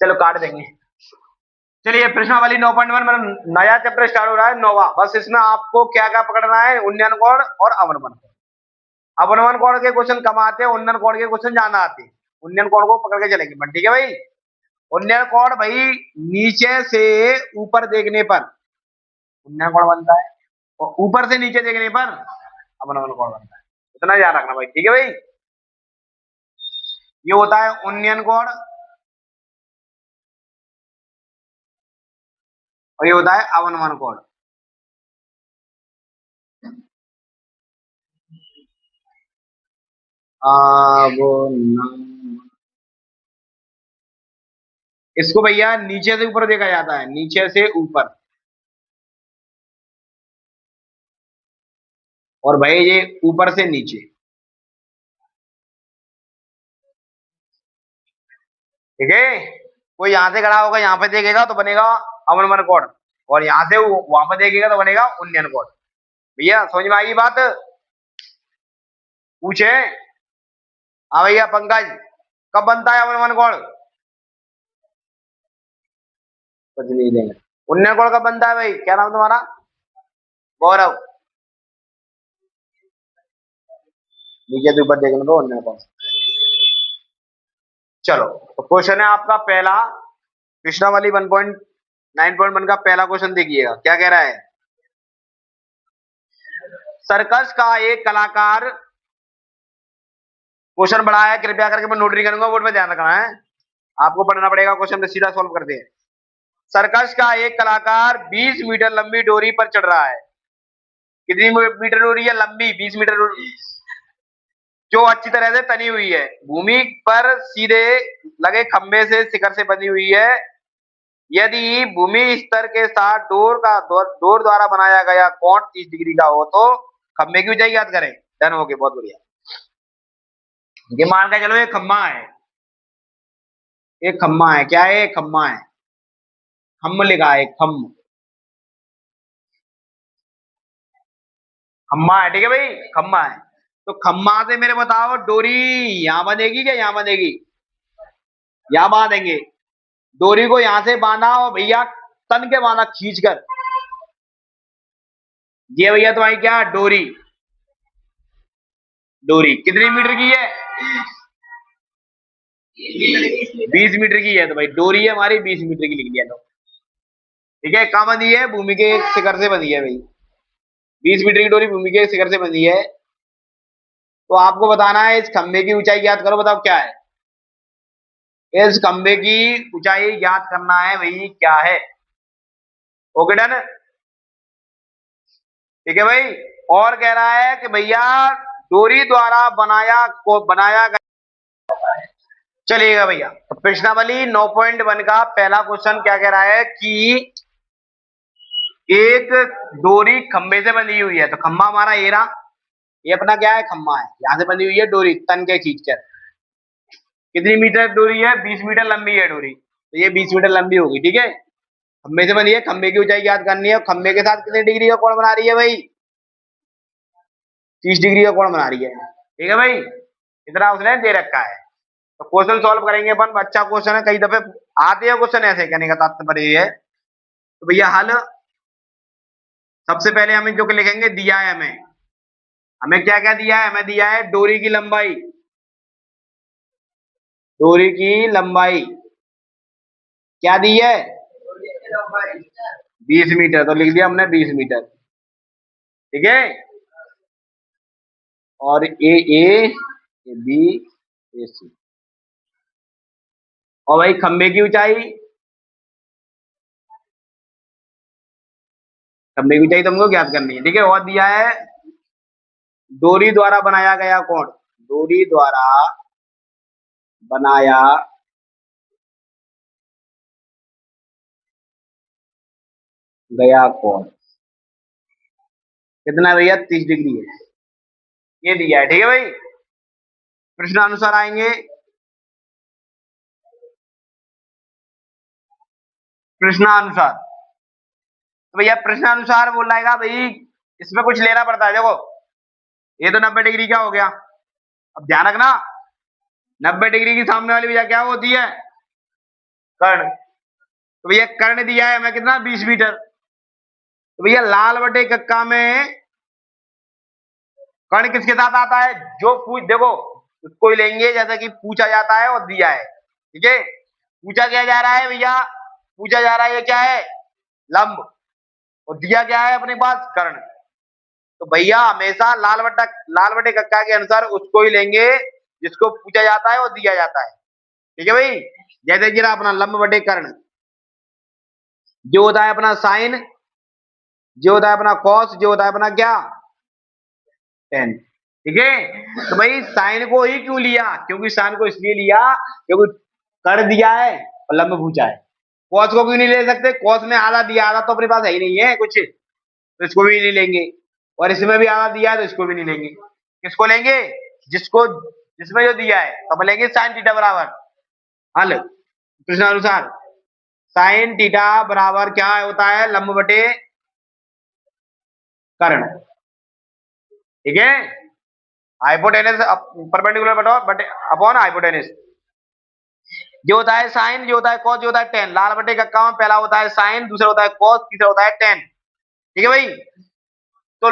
चलो काट देंगे। चलिए प्रश्नावली 9.1 मेरा नया चैप्टर स्टार्ट हो रहा है, नौवा। बस इसमें आपको क्या क्या पकड़ना है, उन्नयन कोण और अवनमन कोण। अवनमन कोण के क्वेश्चन कम आते हैं, उन्नयन कोण के क्वेश्चन ज्यादा आते हैं। उन्नयन कोण को पकड़ के चलेंगे बट, ठीक है भाई। उन्नयन कोण भाई नीचे से ऊपर देखने पर उन्नयन कोण बनता है, और ऊपर से नीचे देखने पर अवनमन कोण बनता है। इतना याद रखना भाई, ठीक है भाई। ये होता है उन्नयन कोण और ये होता है अवनमन कोण। इसको भैया नीचे से ऊपर देखा जाता है, नीचे से ऊपर। और भाई ये ऊपर से नीचे, ठीक है। कोई यहां से खड़ा होगा, यहाँ पे देखेगा तो बनेगा अवनमन कोण, और यहां से वहां पे देखेगा तो बनेगा उन्नयन कोण। भैया समझ में आई बात? पूछे? हाँ भैया पंकज, कब बनता है अवनमन कोण? कुछ नहीं देंगे। उन्नयन कोण कब बनता है भाई? क्या नाम तुम्हारा? गौरव। नीचे से ऊपर देखने को उन्नयन कोण। चलो तो क्वेश्चन है आपका पहला, कृष्णावाली 1.9.1 का पहला क्वेश्चन देखिएगा क्या कह रहा है। सर्कस का एक कलाकार, क्वेश्चन बड़ा है, कृपया करके मैं नोट नहीं करूंगा, बोर्ड में ध्यान रखना है। आपको पढ़ना पड़ेगा, क्वेश्चन में सीधा सॉल्व करते हैं। सर्कस का एक कलाकार 20 मीटर लंबी डोरी पर चढ़ रहा है। कितनी मीटर डोरी है? लंबी 20 मीटर डोरी, जो अच्छी तरह से तनी हुई है, भूमि पर सीधे लगे खंभे से शिखर से बनी हुई है। यदि भूमि स्तर के साथ डोर द्वारा बनाया गया कोण 30 डिग्री का हो तो खंभे की ऊंचाई याद करें। डन हो गया, बहुत बढ़िया। ये मान के चलो, एक खम्मा है, एक खम्मा है, क्या है? एक खम्मा है, खम्म लिखा है, खम्म, खम्मा है, ठीक है भाई, खम्मा है। तो खम्मा से मेरे बताओ डोरी यहां बंधेगी क्या यहां बंधेगी? यहां बांधेंगे। डोरी को यहां से बांधा और भैया तन के बांधा खींच कर। ये भैया तुम्हारी क्या डोरी, डोरी कितनी मीटर की है? 20 मीटर की है, तो भाई डोरी है हमारी 20 मीटर की, लिख लिया तो। ठीक है, कहां बंधी है? भूमि के एक शिखर से बंधी है भाई। 20 मीटर की डोरी भूमि के एक शिखर से बंधी है। तो आपको बताना है इस खंभे की ऊंचाई याद करो, बताओ क्या है? इस खंभे की ऊंचाई याद करना है भाई, क्या है? ओके डन, ठीक है भाई। और कह रहा है कि भैया डोरी द्वारा बनाया गया। चलिएगा भैया, तो प्रश्नावली 9.1 का पहला क्वेश्चन क्या कह रहा है कि एक डोरी खंभे से बंधी हुई है। तो खंभा हमारा ये रहा, ये अपना क्या है? खंभा है, यहां से बंधी हुई है डोरी तन के खींचकर। कितनी मीटर डोरी है? 20 मीटर लंबी है डोरी, तो ये 20 मीटर लंबी होगी, ठीक है। खंभे से बनी है, खंभे की ऊंचाई याद करनी है, और खंभे के साथ कितने डिग्री का कोण बना रही है भाई? 30 डिग्री का कोण बना रही है, ठीक है भाई। इतना उसने दे रखा है। तो क्वेश्चन सॉल्व करेंगे अपन, अच्छा क्वेश्चन है, कई दफे आते हैं क्वेश्चन ऐसे, कहने का तात्पर्य ये है। तो भैया हल, सबसे पहले हमें जो लिखेंगे, दिया है हमें, हमें क्या क्या दिया है? हमें दिया है डोरी की लंबाई, डोरी की लंबाई क्या दी है? 20 मीटर, तो लिख दिया हमने 20 मीटर, ठीक है। और ए बी ए सी, और भाई खंबे की ऊंचाई, खंबे की ऊंचाई तुमको ज्ञात करनी है, ठीक है। और दिया है डोरी द्वारा बनाया गया कोण, डोरी द्वारा बनाया गया कोण कितना भैया? 30 डिग्री है, ये दिया है, ठीक है भाई। प्रश्नानुसार आएंगे, प्रश्नानुसार। तो भैया प्रश्नानुसार बोल रहेगा भाई, इसमें कुछ लेना पड़ता है, देखो ये तो 90 डिग्री का हो गया। अब ध्यान रखना, 90 डिग्री की सामने वाली भैया क्या होती है? कर्ण। तो भैया कर्ण दिया है हमें कितना 20 मीटर। तो भैया लाल बटे कक्का में कर्ण किसके साथ आता है, जो पूछ देखो उसको ही लेंगे जैसा कि पूछा जाता है और दिया है। ठीक है, पूछा क्या जा रहा है भैया, पूछा जा रहा है ये क्या है लंब, और दिया क्या है अपने पास कर्ण। तो भैया हमेशा लाल बटे कक्का के अनुसार उसको ही लेंगे जिसको पूछा जाता है और दिया जाता है। ठीक है भाई, जैसे कि अपना लंब बटे कर्ण, जो होता है अपना साइन, जो होता है अपना कॉस, जो होता है अपना क्या टेन। ठीक है, तो भाई साइन को ही क्यों लिया, क्योंकि साइन को इसलिए लिया क्योंकि कर्ण दिया है और लंब पूछा है। कॉस को क्यों नहीं ले सकते, कॉस में आधा दिया, आधा तो अपने पास है ही नहीं है कुछ, तो इसको भी नहीं लेंगे। और इसमें भी आधा दिया है तो इसको भी नहीं लेंगे। किसको लेंगे, जिसको जिसमें जो दिया है, तब लेंगे साइन थीटा बराबर हल प्रश्नानुसार साइन थीटा बराबर क्या होता है लंब बटे कर्ण। ठीक है, हाइपोटेनस परपेंडिकुलर बटे अपॉन हाइपोटेनस, जो होता है साइन, जो होता है कॉस, जो होता है टेन। लाल बटे कक्का में पहला होता है साइन, दूसरा होता है कॉस, तीसरा होता है टेन। ठीक है भाई, तो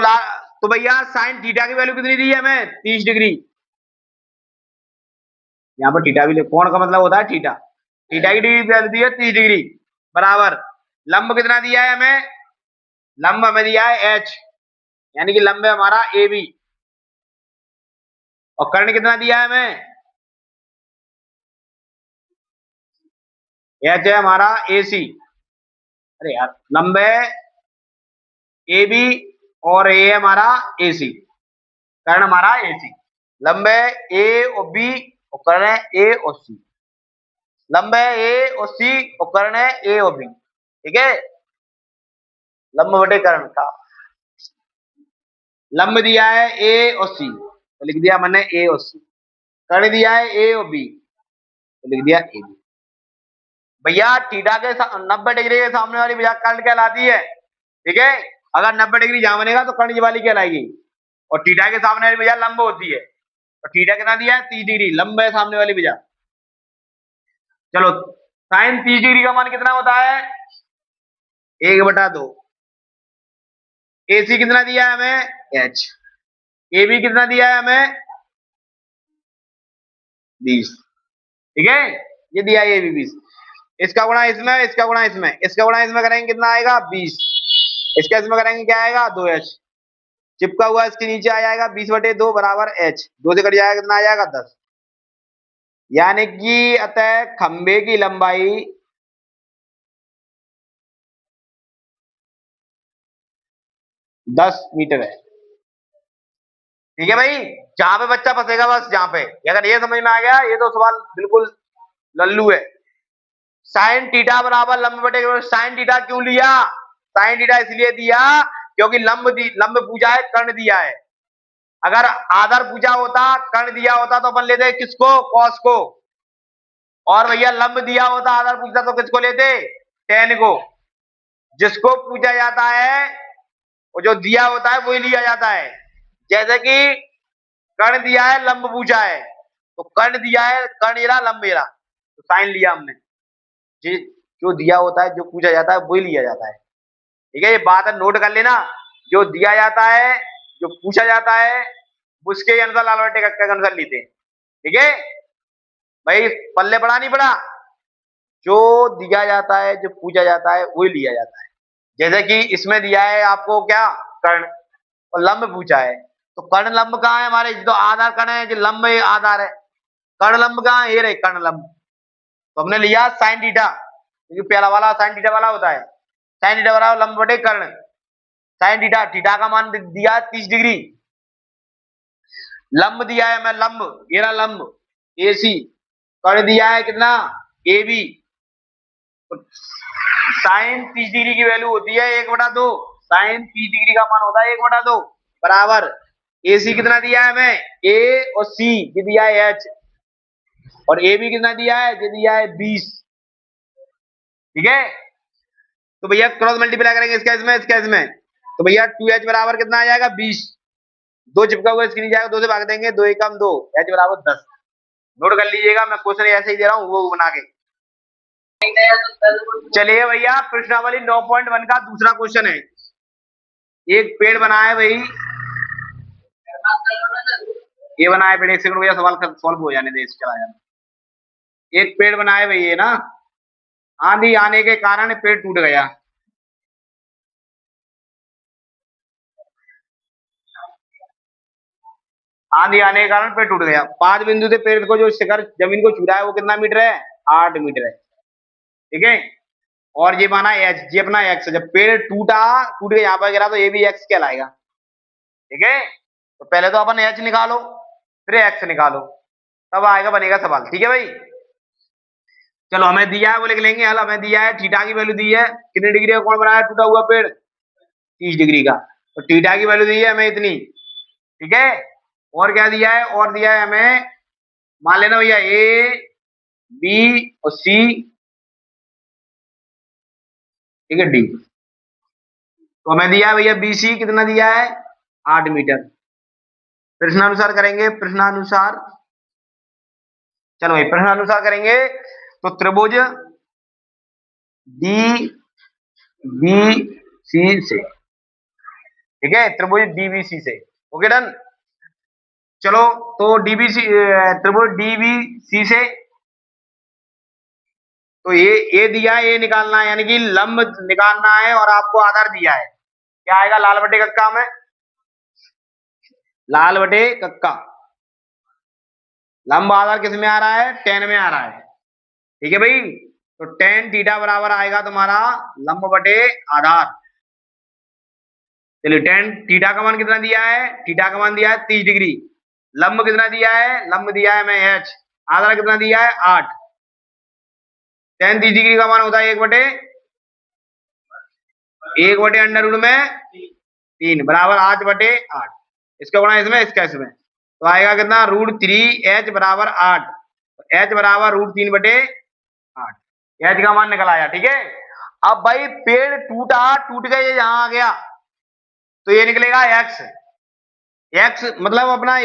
तो भैया साइन थीटा की वैल्यू कितनी दी है हमें 30 डिग्री। यहाँ पर थीटा भी कोण का मतलब होता है थीटा, थीटा की डिग्री वैल्यू दी है 30 डिग्री बराबर लंब कितना दिया है हमें, लंब हमें दिया है एच, यानी कि लंब है हमारा ए बी। और कर्ण कितना दिया है हमें, एच है हमारा ए सी। अरे यार लंब है ए बी और ए है हमारा ए सी, कर्ण हमारा ए सी। लंब है ए और बी और कर्ण है ए और सी, लंब है ए और सी और कर्ण है ए और बी। ठीक है, लंब बटे कर्ण का लंब दिया है ए और सी तो लिख दिया मैंने ए और सी, कर्ण दिया है ए और बी तो लिख दिया ए बी। भैया थीटा के 90 डिग्री के सामने वाली भैया कर्ण कहलाती है। ठीक है, अगर 90 डिग्री जहां बनेगा तो कर्ण ये वाली कहलाएगी, और थीटा के सामने वाली भैया लंब होती है। तो थीटा कितना दिया है 30 डिग्री, लंब है सामने वाली भैया। चलो साइन 30 डिग्री का मान कितना होता है 1/2। ए सी कितना दिया है हमें एच, ए बी कितना दिया है हमें 20। ठीक है, ये दिया है ए बी 20, इसका गुणा इसमें, इसका गुणा इसमें, इसका गुणा इसमें करेंगे कितना आएगा 20, इसका इसमें करेंगे क्या आएगा 2h, चिपका हुआ इसके नीचे आ जाएगा 20/2 बराबर h, 2 से कट जाएगा कितना आ जाएगा 10। यानी कि अतः खंबे की लंबाई 10 मीटर है। ठीक है भाई, जहां पे बच्चा फंसेगा बस जहां पे, अगर ये समझ में आ गया ये तो सवाल बिल्कुल लल्लू है। साइन थीटा बराबर लंब बटे साइन थीटा क्यों लिया, साइन थीटा इसलिए दिया क्योंकि लंब पूछा है कर्ण दिया है। अगर आधार पूछा होता कर्ण दिया होता तो अपन लेते किसको कॉस को, और भैया लंब दिया होता आधार पूछता तो किसको लेते टेन को। जिसको पूछा जाता है और जो दिया होता है वही लिया जाता है। जैसे कि कर्ण दिया है लंब पूछा है, तो कर्ण दिया है कर्ण ये रहा लंब ये रहा, तो साइन लिया हमने। जो दिया होता है जो पूछा जाता है वही लिया जाता है। ठीक है, ये बात है नोट कर लेना, जो दिया जाता है जो पूछा जाता है उसके अनुसार लाल बटे कक्का के अनुसार लेते हैं। ठीक है भाई, पल्ले पड़ा नहीं पड़ा, जो दिया जाता है जो पूछा जाता है वही लिया जाता है। जैसे कि इसमें दिया है आपको क्या कर्ण, और लंब पूछा है, तो कर्ण लंब कहाँ है हमारे, जो आधार कर्ण है जो लंब आधार है, कर्ण लंब कहाँ है ये रहे कर्ण लंब। तो हमने लिया साइन थीटा, क्योंकि पहला वाला साइन थीटा वाला होता है, साइन थीटा बराबर लंब बटे कर्ण। साइन थीटा, थीटा का मान दिया 30 डिग्री, लंब दिया है मैं लंब ये रहा लंब ए सी, कर्ण दिया है कितना ए बी। साइन 30 डिग्री की वैल्यू होती है 1/2, साइन 30 डिग्री का मान होता है 1/2 बराबर ए सी कितना दिया है हमें ए और सी ये दिया है एच, और ए बी कितना दिया है ये दिया है 20। ठीक है, तो भैया क्रॉस मल्टीप्लाई करेंगे इसका इसमें, इसका इसमें, तो भैया 2h बराबर कितना आ जाएगा 20, दो चिपका हुआ इसके नीचे जाएगा, 2 से भाग देंगे 2 एकम 2, h बराबर 10। नोट कर लीजिएगा, मैं क्वेश्चन ऐसे ही दे रहा हूँ वो बना के। चलिए भैया, प्रश्नावली 9.1 का दूसरा क्वेश्चन है। एक पेड़ बना है भाई, ये बना है पेड़। एक सेकंड भैया, सवाल सॉल्व हो जाने दे, चला जाना। एक पेड़ बना है भाई, ये ना, आंधी आने के कारण पेड़ टूट गया। आंधी आने के कारण पेड़ टूट गया। 5 बिंदु से पेड़ को जो शिखर जमीन को छू रहा है वो कितना मीटर है? 8 मीटर है। ठीक है। और ये माना एच, ये अपना एक्स। जब पेड़ टूट के यहाँ पर गिरा तो ये भी एक्स कहलाएगा। ठीक है। तो पहले तो अपन एच निकालो, फिर एक्स निकालो, तब आएगा बनेगा सवाल। ठीक है भाई। चलो, हमें दिया है वो लिख लेंगे। हल हमें दिया है थीटा की वैल्यू दी है, कितने डिग्री का कोण बनाया टूटा हुआ पेड़? 30 डिग्री का। तो थीटा की वैल्यू दी है हमें इतनी। ठीक है। और क्या दिया है? और दिया है हमें, मान लेना भैया, ए बी और सी, ठीक है, डी। तो हमें दिया है भैया बी सी, कितना दिया है? 8 मीटर। प्रश्नानुसार करेंगे, प्रश्नानुसार। चलो भाई, प्रश्नानुसार करेंगे तो त्रिभुज डी बी सी से, ठीक है, त्रिभुज डीबीसी से। Okay, done. चलो, तो डीबीसी, त्रिभुज डीबीसी से, तो ये दिया है, ये निकालना है, यानी कि लंब निकालना है, और आपको आधार दिया है। क्या आएगा? लाल बटे कक्का में, लाल बटे कक्का। लंब आधार किस में आ रहा है? 10 में आ रहा है। ठीक है भाई। तो 10 थीटा बराबर आएगा तुम्हारा लंब बटे आधार। चलिए, 10 थीटा का मान कितना दिया है? थीटा का मान दिया है 30 डिग्री। लंब कितना दिया है? लंब दिया है मैं एच। आधार कितना दिया है? 8। 10 30 डिग्री का मान होता है 1 बटे अंडर रूट में 3 बराबर 8/8। इसका गुणा इसमें, इसका इसमें, तो आएगा कितना? √3h बराबर 8। h बराबर √3/8। h का मान निकल आया। ठीक है। अब भाई पेड़ टूट गया, ये यहां आ गया, तो ये निकलेगा x। x मतलब अपना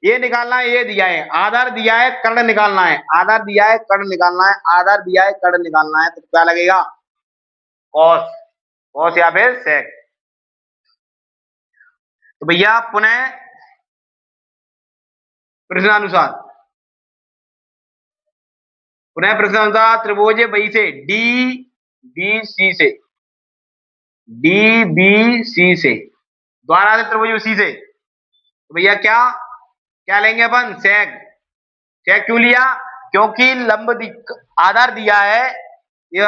ये निकालना है। ये दिया है आधार, दिया है कर्ण निकालना है। आधार दिया है कर्ण निकालना है। आधार दिया है कर्ण निकालना है। तो क्या लगेगा? कॉस। कॉस या फिर सेक। तो भैया पुनः प्रश्नानुसार, पुनः प्रश्नानुसार त्रिभुज बी से, डी बी सी से, डी बी सी से, द्वारा से त्रिभुज सी से, तो भैया क्या क्या लेंगे अपन? सेक। सेक क्यों लिया? क्योंकि आधार दिया है, यह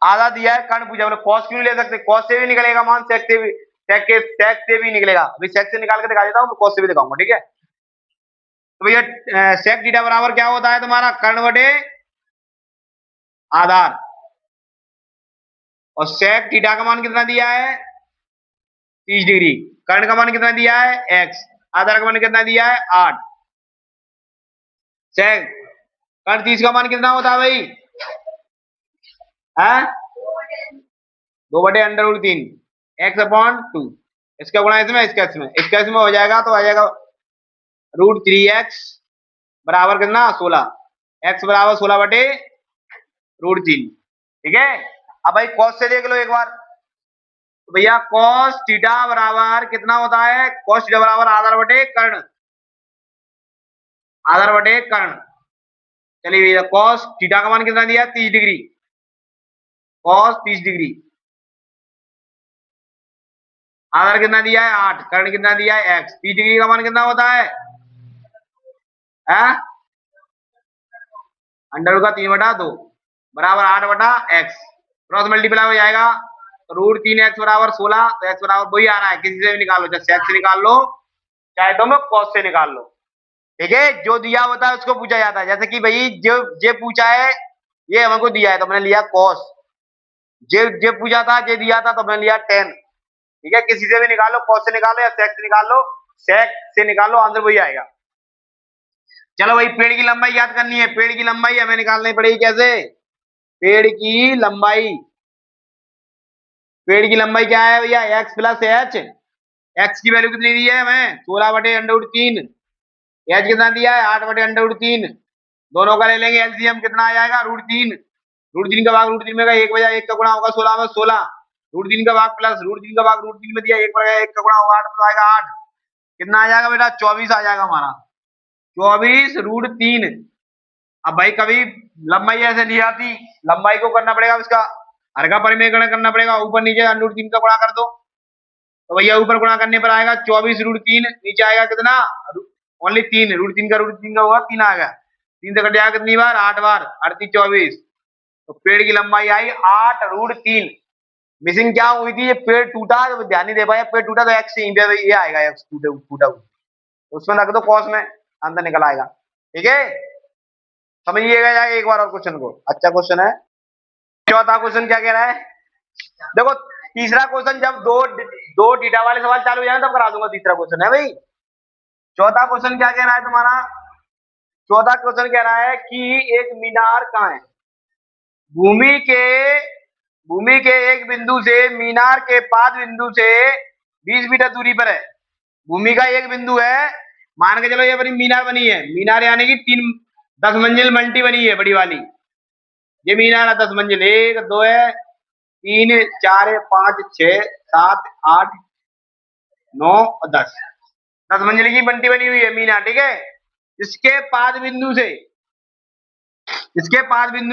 आधा दिया है, कर्ण पूछा, बोले कॉस क्यों नहीं ले सकते? कॉस से भी निकलेगा मान, सेक से भी, सेक से भी निकलेगा। अभी सेक से निकाल के दिखा देता हूँ, कॉस से भी दिखाऊंगा। ठीक है। तो भैया सेक थीटा बराबर क्या होता है तुम्हारा? कर्ण बटे आधार। और सेक थीटा का मान कितना दिया है? 30 डिग्री। कर्ण का मान कितना दिया है? x। आधार का मान कितना दिया है? 8। सेक कर्ण 30 का मान कितना होता है भाई? है 2/√3 x/2। इसका गुणा इसमें, इसका इसमें, इसका इसमें हो जाएगा, तो आ जाएगा √3x बराबर कितना? 16। x बराबर 16/√3। ठीक है। अब भाई कॉस से देख लो एक बार। तो भैया कॉस थीटा बराबर कितना होता है? कॉस थीटा बराबर आधार बटे कर्ण, आधार बटे कर्ण। चलिए भैया, कॉस थीटा का मान कितना दिया? 30 डिग्री। कॉस 30 डिग्री, आधार कितना दिया है? 8। कर्ण कितना दिया है? x। 30 डिग्री का मान कितना होता है? अंडर का 3/2 बराबर 8/x। क्रॉस मल्टीप्लाई हो जाएगा, √3x बराबर 16। तो x बराबर वही आ रहा है, किसी से भी निकाल लो, चाहे सेक से निकाल लो, चाहे तुम कॉस से निकाल लो। ठीक है। जो दिया होता है उसको पूछा जाता है। जैसे कि भाई जो जे पूछा है, ये हमको दिया है तो मैंने लिया कॉस। जे पूछा था, जे दिया था तो मैंने लिया 10। ठीक है। किसी से भी निकालो, कॉस से निकालो या सेक से निकाल लो, सेक से निकालो, आंसर वही आएगा। चलो भाई, पेड़ की लंबाई याद करनी है। पेड़ की लंबाई हमें निकालनी पड़ेगी कैसे? पेड़ की लंबाई, पेड़ की लंबाई क्या है भैया? x plus H. एक्स की वैल्यू कितनी दी है हमें? 16/√3। एच कितना दिया है? 8/√3। दोनों का ले लेंगे एलसीएम, कितना आ जाएगा √3। √3 का भाग √3 में का 1 बजा 1 का गुणा होगा 16 में 16, √3 का भाग प्लस √3 का भाग √3 में दिया 1 बजा 1 का गुणा होगा 8 में आएगा 8। कितना आ जाएगा बेटा 24 आ जाएगा हमारा, 24 √3। अब भाई कभी लंबाई ऐसे नहीं आती, लंबाई को करना पड़ेगा इसका हर का परिमेयकरण करना पड़ेगा, ऊपर नीचे √3 का गुणा कर दो तो भैया ऊपर गुणा करने पर आएगा 24 √3, नीचे आएगा कितना ओनली 3, √3 का होगा 3 आएगा, 3 से कट जाएगा कितनी बार 8 बार, 38 24। तो पेड़ की लंबाई आई 8 √3। मिसिंग क्या हुई थी, ये पेड़ टूटा, तो ध्यान नहीं दे पाया, पेड़ टूटा तो एक्स ये आएगा, एक्स टूटा तो उसमें रख दो कॉस में, आंसर निकल आएगा। ठीक है, समझिएगा जाके एक बार और क्वेश्चन को, अच्छा क्वेश्चन है। चौथा क्वेश्चन क्या कह रहा है, देखो तीसरा क्वेश्चन जब दो डीटा वाले सवाल चालू हो जाए तब करा दूंगा, तीसरा क्वेश्चन है भाई। चौथा क्वेश्चन क्या कह रहा है तुम्हारा, चौथा क्वेश्चन कह रहा है कि एक मीनार कहाँ है, भूमि के भूमि के एक बिंदु से मीनार के पाद बिंदु से 20 मीटर दूरी पर है। भूमि का एक बिंदु है, मान के चलो ये बड़ी मीनार बनी है, मीनार यानी कि 10 मंजिल मल्टी बनी है बड़ी वाली, ये मीनार है 10 मंजिल, 1 2 है 3 4 5 6 7 8 9 और 10 मंजिल की बंटी बनी हुई है मीनार। ठीक है, इसके पाद बिंदु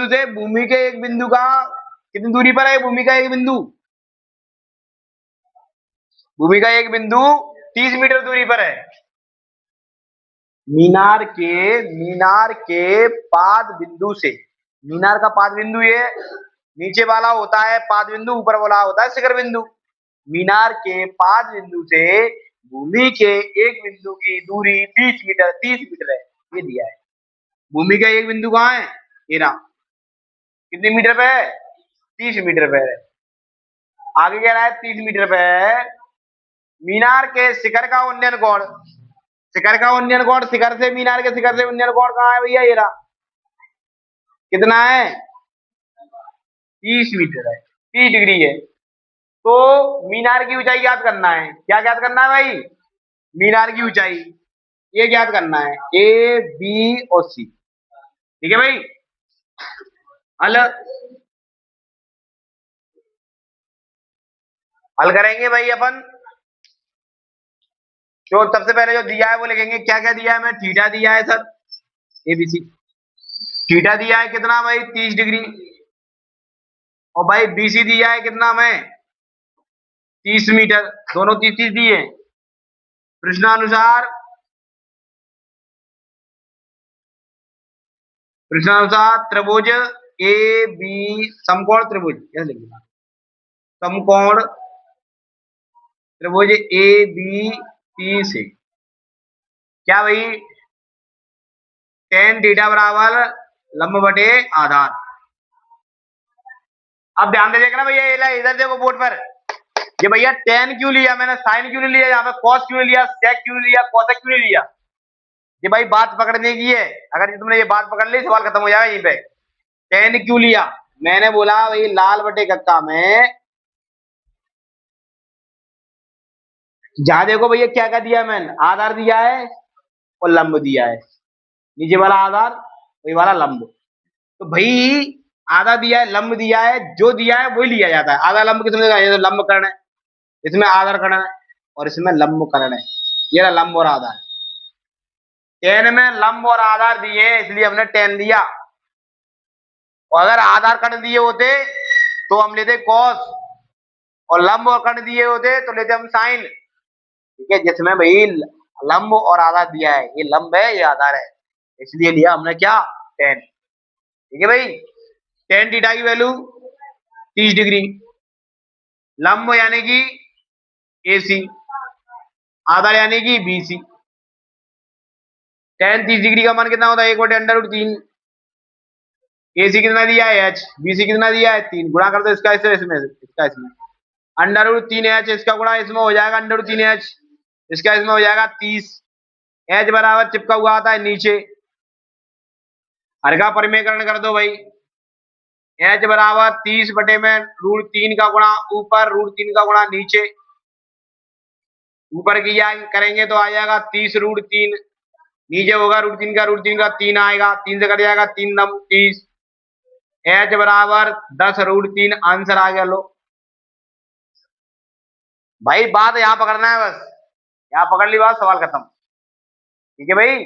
से भूमि के एक बिंदु का कितनी दूरी पर है, भूमि का एक बिंदु 30 मीटर दूरी पर है। मीनार के पाद बिंदु से, मीनार का पाद बिंदु ये नीचे वाला होता है पाद बिंदु, ऊपर वाला होता है शिखर बिंदु। मीनार के पाद बिंदु से भूमि के एक बिंदु की दूरी 30 मीटर है, ये दिया है। भूमि का एक बिंदु कहाँ है, ये रहा, कितने मीटर पे है 30 मीटर पे है। आगे कह रहा है 30 मीटर पे है। मीनार के शिखर का उन्नयन कोण, शिखर से मीनार के शिखर से उन्नयन कोण कहाँ है भैया, ये रहा, कितना है 30 मीटर है, 30 डिग्री है। तो मीनार की ऊंचाई ज्ञात करना है, क्या ज्ञात करना है भाई, मीनार की ऊंचाई ये ज्ञात करना है, ए बी और सी। ठीक है भाई, हल करेंगे भाई अपन। तो सबसे पहले जो दिया है वो लिखेंगे, क्या क्या दिया है, मैं थीटा दिया है सर, एबीसी थीटा दिया है कितना भाई 30 डिग्री, और भाई बीसी दिया है कितना हमें 30 मीटर, दोनों 30 दिए। प्रश्नानुसार त्रिभुज ए बी, समकोण त्रिभुज, कैसे लिखना, समकोण त्रिभुज ए बी सी से क्या भाई tan थीटा बराबर लंब बटे आधार। अब ध्यान दे देखना भैया, इधर देखो बोर्ड पर, ये भैया tan क्यों लिया मैंने, साइन क्यों नहीं लिया, यहाँ पे cos क्यों नहीं लिया, sec क्यों नहीं लिया, cosec क्यों नहीं लिया, ये भाई बात पकड़ने की है। अगर तुमने ये बात पकड़ ली सवाल खत्म हो जाएगा यहीं पे। tan क्यों लिया, मैंने बोला भाई लाल बटे कक्का में, जहां देखो भैया क्या क्या दिया मैंने, आधार दिया है और लंब दिया है, नीचे वाला आधार वही वाला लंब। तो भाई आधा दिया है लंब दिया है, जो दिया है वही लिया जाता है। आधा लंब किसमें, ये तो लंब कर्ण है, इसमें आधार कर्ण है और इसमें लंब कर्ण है, ये रहा लंब और आधार। टेन में लंब और आधार दिए इसलिए हमने टेन लिया, और अगर आधार कर्ण दिए होते तो हम लेते कॉस, और लंब और कर्ण दिए होते तो लेते हम साइन। ठीक है, जिसमें भाई लंब और आधार दिया है, ये लंब है ये आधार है, इसलिए लिया हमने क्या टेन। ठीक है भाई, टेन थीटा की वैल्यू 30 डिग्री, लंब यानी कि एसी, आधार यानी कि बीसी। टेन 30 डिग्री का मान कितना होता है, 1/√3। एसी कितना दिया है एच, बीसी कितना दिया है 3, गुणा कर दो इसका इसमें √3h, इसका गुणा इसमें हो जाएगा √3h, इसका इसमें हो जाएगा 30। एच बराबर चिपका हुआ आता है नीचे, हर का परिमेयकरण कर दो भाई, एच बराबर 30 बटे में √3 का गुणा ऊपर, √3 का गुणा नीचे, ऊपर किया करेंगे तो आ जाएगा 30 √3, नीचे होगा √3 का 3 आएगा, 3 से कट जाएगा, 3 नम 30, एच बराबर 10 √3, आंसर आ गया। लो भाई, बात यहाँ पकड़ना है बस, यहाँ पकड़ ली बात, सवाल खत्म। ठीक है भाई।